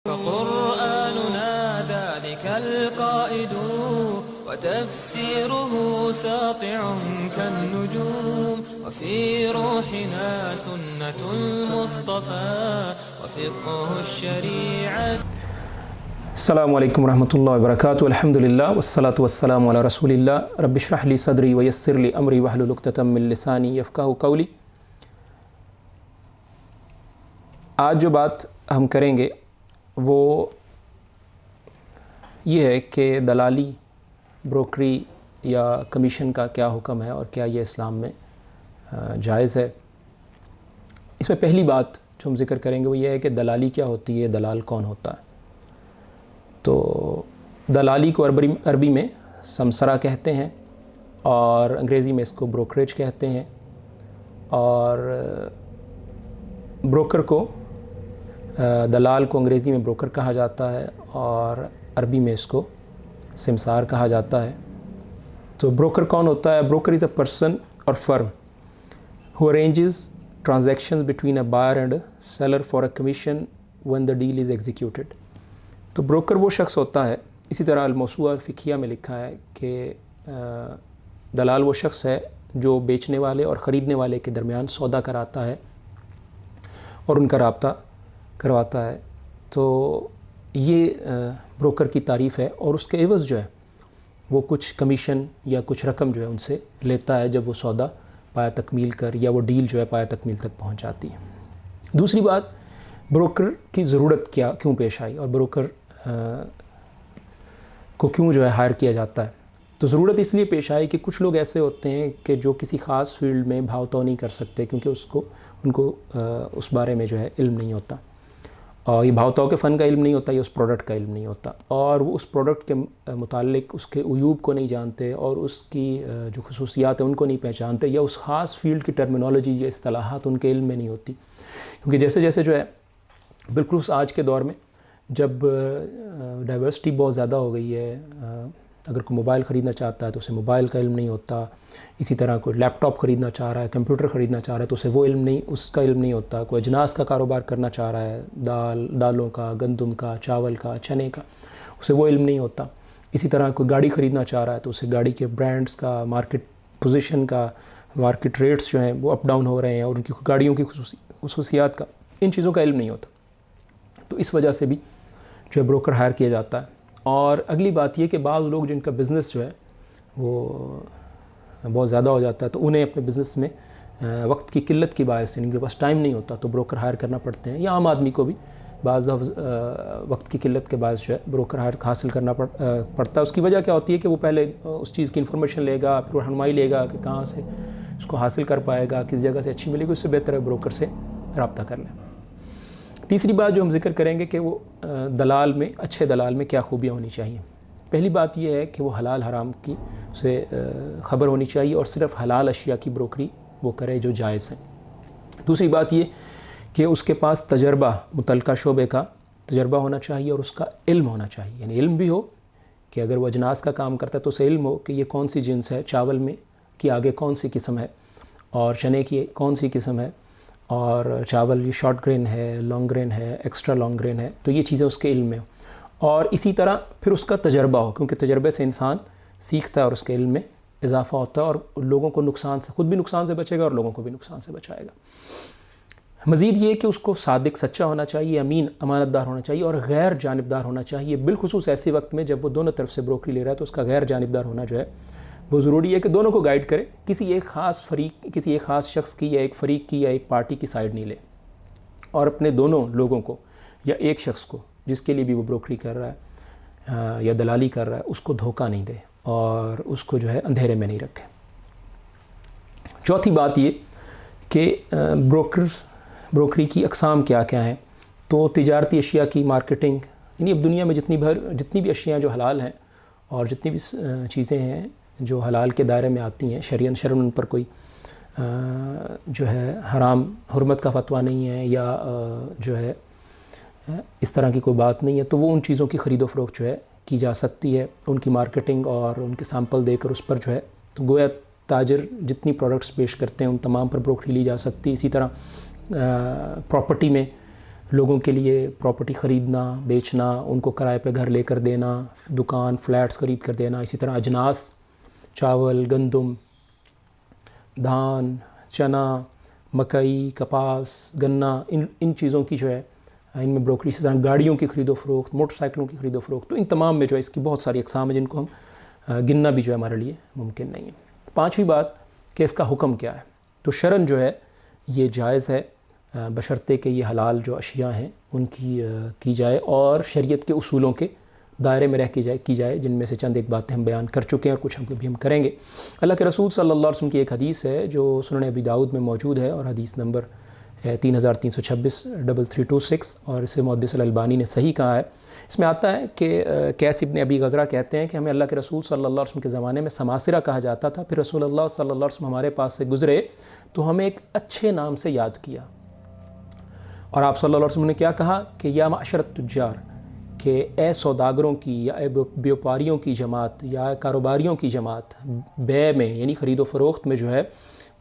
فقرآننا ذلك القائد وتفسيره ساطع كالنجوم وفي روحنا سنة المصطفى وفقه الشريعة. السلام علیکم ورحمۃ اللہ وبرکاتہ. الحمدللہ والصلاۃ والسلام علی رسول اللہ. رب اشرح لی صدری ویسر لی امری واحلل عقدۃ من لسانی یفقہوا قولی. آج جو بات ہم کریں گے وہ یہ ہے کہ دلالی، بروکری یا کمیشن کا کیا حکم ہے اور کیا یہ اسلام میں جائز ہے. اس میں پہلی بات جو ہم ذکر کریں گے وہ یہ ہے کہ دلالی کیا ہوتی ہے، دلال کون ہوتا ہے. تو دلالی کو عربی میں سمسرہ کہتے ہیں اور انگریزی میں اس کو بروکریج کہتے ہیں، اور بروکر کو، دلال کو انگریزی میں بروکر کہا جاتا ہے اور عربی میں اس کو سمسار کہا جاتا ہے. تو بروکر کون ہوتا ہے؟ بروکر از اے پرسن اور فرم who arranges transactions between a buyer and a seller for a commission when the deal is executed. تو بروکر وہ شخص ہوتا ہے، اسی طرح الموسوعہ الفقہیہ میں لکھا ہے کہ دلال وہ شخص ہے جو بیچنے والے اور خریدنے والے کے درمیان سودا کراتا ہے اور ان کا رابطہ کرواتا ہے. تو یہ بروکر کی تعریف ہے، اور اس کے عوض جو ہے وہ کچھ کمیشن یا کچھ رقم جو ہے ان سے لیتا ہے جب وہ سودا پایا تکمیل کر، یا وہ ڈیل جو ہے پایا تکمیل تک پہنچ جاتی ہے. دوسری بات، بروکر کی ضرورت کیوں پیش آئی اور بروکر کو کیوں جو ہے ہائر کیا جاتا ہے. تو ضرورت اس لیے پیش آئی کہ کچھ لوگ ایسے ہوتے ہیں کہ جو کسی خاص فیلڈ میں بھاؤ تو نہیں کر سکتے کیونکہ ان کو اس بارے میں جو ہے علم نہیں ہوتا، اور یہ بھاؤ تاؤ کے فن کا علم نہیں ہوتا، یہ اس پروڈکٹ کا علم نہیں ہوتا، اور وہ اس پروڈکٹ کے متعلق اس کے عیوب کو نہیں جانتے اور اس کی جو خصوصیات ہیں ان کو نہیں پہچانتے، یا اس خاص فیلڈ کی ٹرمینالوجی یا اصطلاحات ان کے علم میں نہیں ہوتی. کیونکہ جیسے جیسے جو ہے بالکل اس آج کے دور میں جب ڈائیورسٹی بہت زیادہ ہو گئی ہے، اگر کوئی موبائل خریدنا چاہتا ہے تو اسے موبائل کا علم نہیں ہوتا، اسی طرح کوئی لیپ ٹاپ خریدنا چاہ رہا ہے، کمپیوٹر خریدنا چاہ رہا ہے تو اسے وہ علم نہیں، اس کا علم نہیں ہوتا. کوئی اجناس کا کاروبار کرنا چاہ رہا ہے، دالوں کا، گندم کا، چاول کا، چنے کا، اسے وہ علم نہیں ہوتا. اسی طرح کوئی گاڑی خریدنا چاہ رہا ہے تو اسے گاڑی کے برانڈز کا، مارکیٹ پوزیشن کا، مارکیٹ ریٹس جو ہیں وہ اپ ڈاؤن ہو رہے ہیں اور ان کی گاڑیوں کی خصوصیات کا، ان چیزوں کا علم نہیں ہوتا. تو اس وجہ سے بھی جو ہے بروکر ہائر کیا جاتا ہے. اور اگلی بات یہ کہ بعض لوگ جن کا بزنس جو ہے وہ بہت زیادہ ہو جاتا ہے تو انہیں اپنے بزنس میں وقت کی قلت کی باعث سے ان کے پاس ٹائم نہیں ہوتا تو بروکر ہائر کرنا پڑتے ہیں، یا عام آدمی کو بھی بعض وقت کی قلت کے باعث جو ہے بروکر ہائر حاصل کرنا پڑتا ہے. اس کی وجہ کیا ہوتی ہے کہ وہ پہلے اس چیز کی انفارمیشن لے گا، پھر رہنمائی لے گا کہ کہاں سے اس کو حاصل کر پائے گا، کس جگہ سے اچھی ملے گی، اس سے بہتر ہے بروکر سے رابطہ کر لیں. تیسری بات جو ہم ذکر کریں گے کہ وہ دلال میں، اچھے دلال میں کیا خوبیاں ہونی چاہیے. پہلی بات یہ ہے کہ وہ حلال حرام کی اسے خبر ہونی چاہیے اور صرف حلال اشیاء کی بروکری وہ کرے جو جائز ہیں. دوسری بات یہ کہ اس کے پاس تجربہ، متعلقہ شعبے کا تجربہ ہونا چاہیے اور اس کا علم ہونا چاہیے. یعنی علم بھی ہو کہ اگر وہ اجناس کا کام کرتا ہے تو اسے علم ہو کہ یہ کون سی جنس ہے، چاول میں کی آگے کون سی قسم ہے اور چنے کی کون سی قسم ہے، اور چاول یہ شارٹ گرین ہے، لانگ گرین ہے، ایکسٹرا لانگ گرین ہے، تو یہ چیزیں اس کے علم میں ہوں. اور اسی طرح پھر اس کا تجربہ ہو، کیونکہ تجربے سے انسان سیکھتا ہے اور اس کے علم میں اضافہ ہوتا ہے اور لوگوں کو نقصان سے، خود بھی نقصان سے بچے گا اور لوگوں کو بھی نقصان سے بچائے گا. مزید یہ کہ اس کو صادق، سچا ہونا چاہیے، امین، امانت دار ہونا چاہیے اور غیر جانبدار ہونا چاہیے. بالخصوص ایسے وقت میں جب وہ دونوں طرف سے بروکری لے رہا ہے تو اس کا غیر جانبدار ہونا جو ہے وہ ضروری ہے کہ دونوں کو گائیڈ کرے، کسی ایک خاص شخص کی یا ایک فریق کی یا ایک پارٹی کی سائیڈ نہیں لے، اور اپنے دونوں لوگوں کو یا ایک شخص کو جس کے لیے بھی وہ بروکری کر رہا ہے یا دلالی کر رہا ہے اس کو دھوکہ نہیں دے اور اس کو جو ہے اندھیرے میں نہیں رکھے. چوتھی بات یہ کہ بروکری کی اقسام کیا کیا ہیں. تو تجارتی اشیاء کی مارکیٹنگ، یعنی اب دنیا میں جتنی بھی اشیاء جو حلال ہیں اور جتنی بھی چیزیں ہیں جو حلال کے دائرے میں آتی ہیں، شرعاً ان پر کوئی جو ہے حرام حرمت کا فتویٰ نہیں ہے یا جو ہے اس طرح کی کوئی بات نہیں ہے، تو وہ ان چیزوں کی خرید و فروخت جو ہے کی جا سکتی ہے. ان کی مارکیٹنگ اور ان کے سیمپل دے کر اس پر جو ہے تو گویا تاجر جتنی پروڈکٹس پیش کرتے ہیں ان تمام پر بروکری لی جا سکتی. اسی طرح پراپرٹی میں لوگوں کے لیے پراپرٹی خریدنا بیچنا، ان کو کرائے پہ گھر لے کر دینا، دکان فلیٹس خرید کر دینا، اسی طرح اجناس چاول، گندم، دھان، چنا، مکئی، کپاس، گنا، ان چیزوں کی جو ہے ان میں بروکری، اسی طرح گاڑیوں کی خرید و فروخت، موٹر سائیکلوں کی خرید و فروخت، تو ان تمام میں جو ہے اس کی بہت ساری اقسام ہیں جن کو ہم گننا بھی جو ہے ہمارے لیے ممکن نہیں ہے۔ پانچویں بات کہ اس کا حکم کیا ہے، تو شرعاً جو ہے یہ جائز ہے بشرطے کہ یہ حلال جو اشیاء ہیں ان کی جائے اور شریعت کے اصولوں کے دائرے میں رہ کی جائے، جن میں سے چند ایک باتیں ہم بیان کر چکے ہیں اور کچھ ہم کریں گے۔ اللہ کے رسول صلی اللہ علیہ وسلم کی ایک حدیث ہے جو سنن ابی داؤد میں موجود ہے اور حدیث نمبر ہے 3326 اور اسے محدث الالبانی نے صحیح کہا ہے۔ اس میں آتا ہے کہ قیس ابن ابی غزرہ کہتے ہیں کہ ہمیں اللہ کے رسول صلی اللہ علیہ وسلم کے زمانے میں سماسرہ کہا جاتا تھا، پھر رسول اللہ صلی اللہ علیہ وسلم ہمارے پاس سے گزرے تو ہمیں ایک اچھے نام سے یاد کیا، اور آپ صلی اللہ علیہ وسلم نے کیا کہا کہ یا معشر التجار، کہ اے سوداگروں کی یا اے بیوپاریوں کی جماعت یا کاروباریوں کی جماعت، بے میں یعنی خرید و فروخت میں جو ہے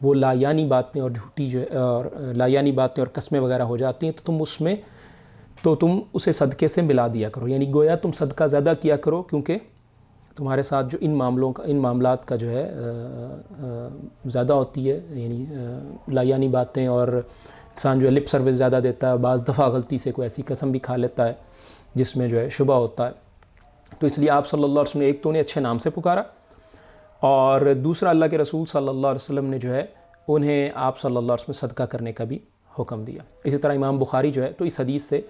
وہ لایانی باتیں اور جھوٹی جو اور لایانی باتیں اور قسمیں وغیرہ ہو جاتی ہیں، تو تم اسے صدقے سے ملا دیا کرو، یعنی گویا تم صدقہ زیادہ کیا کرو، کیونکہ تمہارے ساتھ جو ان معاملات کا جو ہے زیادہ ہوتی ہے، یعنی لایانی باتیں، اور انسان جو ہے لپ سروس زیادہ دیتا ہے، بعض دفعہ غلطی سے کوئی ایسی قسم بھی کھا لیتا ہے جس میں جو ہے شبہ ہوتا ہے، تو اس لیے آپ صلی اللہ علیہ وسلم نے ایک تو انہیں اچھے نام سے پکارا، اور دوسرا اللہ کے رسول صلی اللہ علیہ وسلم نے جو ہے انہیں آپ صلی اللہ علیہ وسلم صدقہ کرنے کا بھی حکم دیا۔ اسی طرح امام بخاری جو ہے تو اس حدیث سے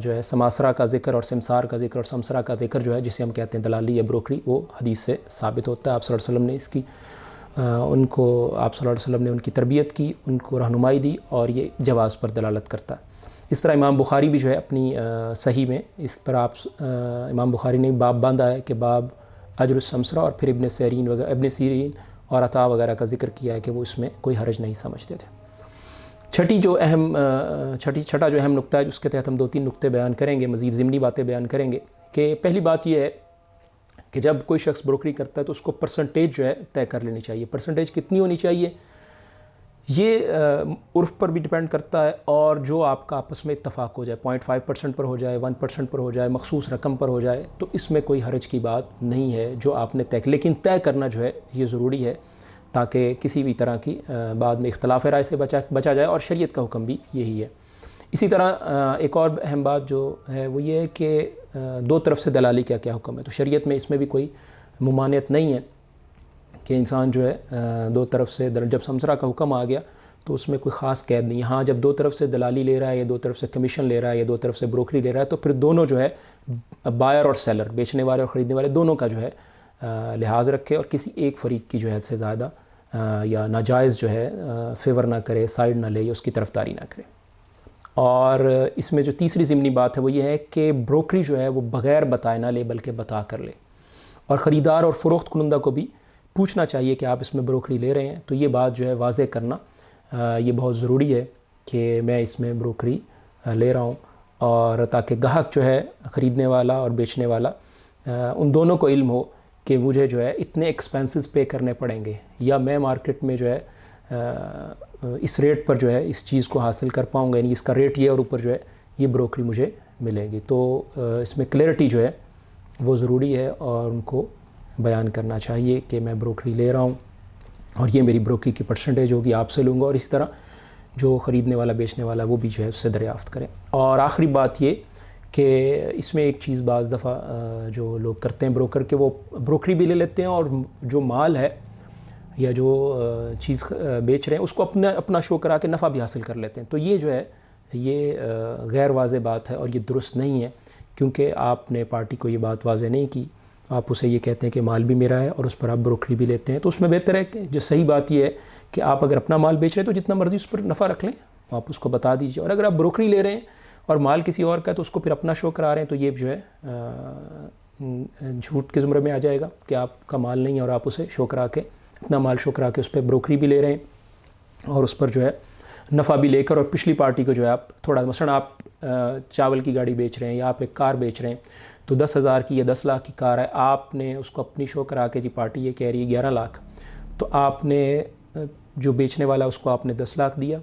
جو ہے سماسرہ کا ذکر اور سمسار کا ذکر اور سمسرہ کا ذکر جو ہے جسے ہم کہتے ہیں دلالی یا بروکری، وہ حدیث سے ثابت ہوتا ہے۔ آپ صلی اللہ علیہ وسلم نے اس کی آپ صلی اللہ علیہ وسلم نے ان کی تربیت کی، ان کو رہنمائی دی، اور یہ جواز پر دلالت کرتا ہے۔ اس طرح امام بخاری بھی جو ہے اپنی صحیح میں اس پر امام بخاری نے باب باندھا ہے کہ باب اجر السمسرہ، اور پھر ابن سیرین اور عطا وغیرہ کا ذکر کیا ہے کہ وہ اس میں کوئی حرج نہیں سمجھتے تھے۔ چھٹا جو اہم نقطہ ہے، اس کے تحت ہم 2-3 نقطے بیان کریں گے، مزید ضمنی باتیں بیان کریں گے، کہ پہلی بات یہ ہے کہ جب کوئی شخص بروکری کرتا ہے تو اس کو پرسنٹیج جو ہے طے کر لینی چاہیے۔ پرسنٹیج کتنی ہونی چاہیے یہ عرف پر بھی ڈیپینڈ کرتا ہے، اور جو آپ کا آپس میں اتفاق ہو جائے، 0.5% پر ہو جائے، 1% پر ہو جائے، مخصوص رقم پر ہو جائے، تو اس میں کوئی حرج کی بات نہیں ہے جو آپ نے لیکن طے کرنا جو ہے یہ ضروری ہے، تاکہ کسی بھی طرح کی بعد میں اختلاف رائے سے بچا جائے، اور شریعت کا حکم بھی یہی ہے۔ اسی طرح ایک اور اہم بات جو ہے وہ یہ ہے کہ دو طرف سے دلالی کا کیا حکم ہے، تو شریعت میں اس میں بھی کوئی ممانعت نہیں ہے کہ انسان جو ہے دو طرف سے جب سمسرہ کا حکم آ گیا تو اس میں کوئی خاص قید نہیں ہے۔ ہاں جب دو طرف سے دلالی لے رہا ہے یا دو طرف سے کمیشن لے رہا ہے یا دو طرف سے بروکری لے رہا ہے تو پھر دونوں جو ہے بائر اور سیلر، بیچنے والے اور خریدنے والے، دونوں کا جو ہے لحاظ رکھے، اور کسی ایک فریق کی جو ہے حد سے زیادہ یا ناجائز جو ہے فیور نہ کرے، سائیڈ نہ لے یا اس کی طرفداری نہ کرے۔ اور اس میں جو تیسری ضمنی بات ہے وہ یہ ہے کہ بروکری جو ہے وہ بغیر بتائے نہ لے بلکہ بتا کر لے، اور خریدار اور فروخت کنندہ کو بھی پوچھنا چاہیے کہ آپ اس میں بروکری لے رہے ہیں، تو یہ بات جو ہے واضح کرنا یہ بہت ضروری ہے کہ میں اس میں بروکری لے رہا ہوں، اور تاکہ گاہک جو ہے خریدنے والا اور بیچنے والا ان دونوں کو علم ہو کہ مجھے جو ہے اتنے ایکسپینسز پے کرنے پڑیں گے، یا میں مارکیٹ میں جو ہے اس ریٹ پر جو ہے اس چیز کو حاصل کر پاؤں گا، یعنی اس کا ریٹ یہ اور اوپر جو ہے یہ بروکری مجھے ملے گی۔ تو اس میں کلیئرٹی جو ہے وہ ضروری ہے، اور ان کو بیان کرنا چاہیے کہ میں بروکری لے رہا ہوں اور یہ میری بروکری کی پرسنٹیج ہوگی، آپ سے لوں گا، اور اسی طرح جو خریدنے والا بیچنے والا وہ بھی جو ہے اس سے دریافت کریں۔ اور آخری بات یہ کہ اس میں ایک چیز بعض دفعہ جو لوگ کرتے ہیں بروکر کے، وہ بروکری بھی لے لیتے ہیں اور جو مال ہے یا جو چیز بیچ رہے ہیں اس کو اپنا شو کرا کے نفع بھی حاصل کر لیتے ہیں، تو یہ جو ہے یہ غیر واضح بات ہے اور یہ درست نہیں ہے، کیونکہ آپ نے پارٹی کو یہ بات واضح نہیں کی، آپ اسے یہ کہتے ہیں کہ مال بھی میرا ہے اور اس پر آپ بروکری بھی لیتے ہیں، تو اس میں بہتر ہے کہ جو صحیح بات یہ ہے کہ آپ اگر اپنا مال بیچ رہے ہیں تو جتنا مرضی اس پر نفع رکھ لیں، آپ اس کو بتا دیجیے، اور اگر آپ بروکری لے رہے ہیں اور مال کسی اور کا ہے تو اس کو پھر اپنا شو کرا رہے ہیں، تو یہ جو ہے جھوٹ کے زمرے میں آ جائے گا کہ آپ کا مال نہیں ہے اور آپ اسے شو کرا کے اپنا مال شو کرا کے اس پہ بروکری بھی لے رہے ہیں اور اس پر جو ہے نفع بھی لے کر، اور پچھلی پارٹی کو جو ہے آپ تھوڑا، مثلا آپ چاول کی گاڑی بیچ رہے ہیں یا آپ ایک کار بیچ رہے ہیں تو 10,000 کی یا 10 لاکھ کی کار ہے، آپ نے اس کو اپنی شو کرا کے جی پارٹی یہ کہہ رہی ہے 11 لاکھ، تو آپ نے جو بیچنے والا اس کو آپ نے 10 لاکھ دیا،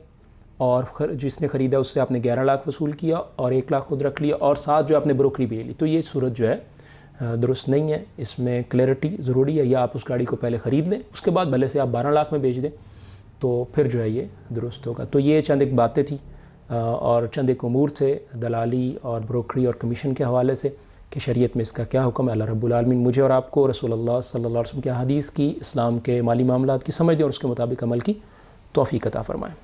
اور جس نے خریدا اس سے آپ نے 11 لاکھ وصول کیا اور 1 لاکھ خود رکھ لیا اور ساتھ جو آپ نے بروکری بھی لے لی، تو یہ صورت جو ہے درست نہیں ہے. اس میں کلیئرٹی ضروری ہے، یا آپ اس گاڑی کو پہلے خرید لیں، اس کے بعد بھلے سے آپ 12 لاکھ میں بیچ دیں، تو پھر جو ہے یہ درست ہوگا. تو یہ چند ایک باتیں تھیں اور چند ایک امور تھے دلالی اور بروکری اور کمیشن کے حوالے سے کہ شریعت میں اس کا کیا حکم ہے. اللہ رب العالمین مجھے اور آپ کو رسول اللہ صلی اللہ علیہ وسلم کے حدیث کی، اسلام کے مالی معاملات کی سمجھ دیں اور اس کے مطابق عمل کی توفیق عطا فرمائیں.